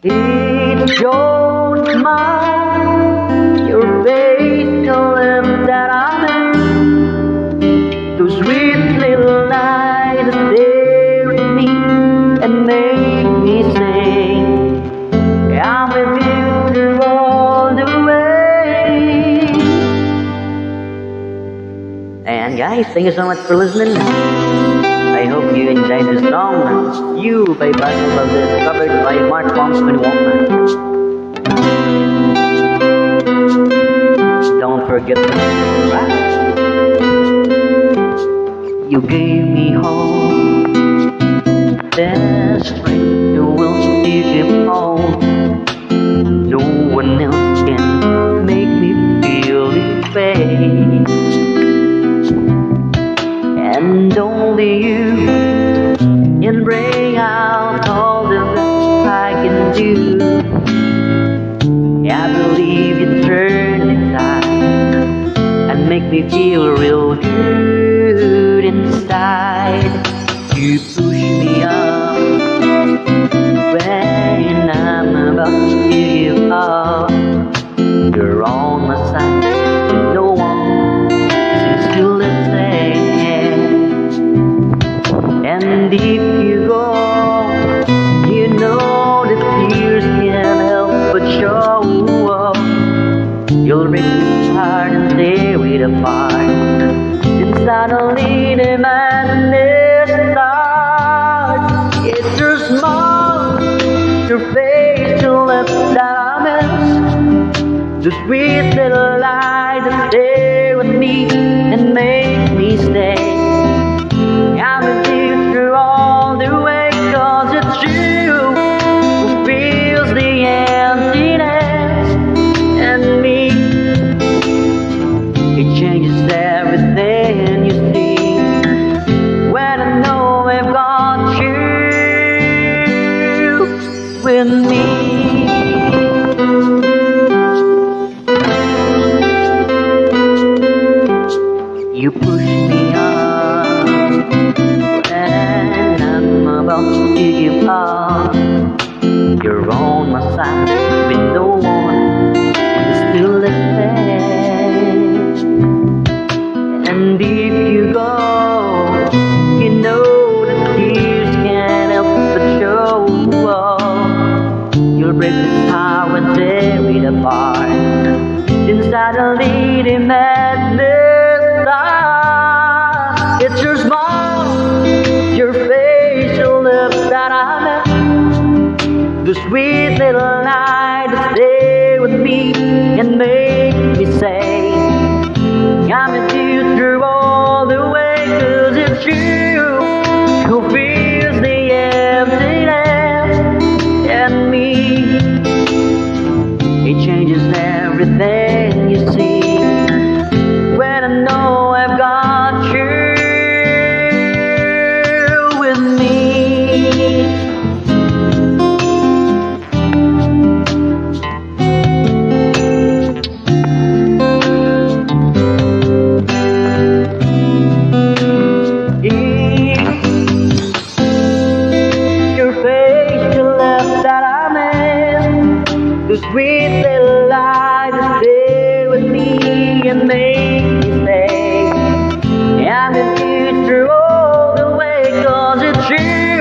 It's your smile, your facial lips that I miss. Those sweet little lies that stare at me and make me sing. I'm with you through all the way. And guys, thank you so much for listening. I hope you enjoyed this song. You by Battle of this, covered by Mark Thompson Walkman. Don't forget to subscribe. You gave me hope, desperate you will still give home. No one else can make me feel this way, and only you can bring out all the best I can do. I believe you turn the tide and make me feel real good inside. You push me up when I'm about to give up. You're on my side, and no one seems to listen. And if you go, you know the tears can't help but show up. You'll break this heart and tear it apart. Then suddenly the madness starts. It's your smile, your face, your lips that I miss. The sweet little light that stay with me and make me stay. I'm with you through all the way, 'cause it's you who feels the emptiness and me. It changes everything you see when I know I've got you with me. You push me up when I'm about to give up. You're on my side with no one is to listen. And if you go, you know the tears can't help but show up. You'll break this heart and tear it apart. Then suddenly the madness starts. It's your smile, your face, your lips that I met. The sweet little light that stay with me and make me say, I'm with you through all the way, 'cause it's you who feels the emptiness and me. It changes everything you see when I know I've got you with me. Your face, your lips that I miss. The sweet little light that stay with me and make me stay. I'm with you through all the way, 'cause it's you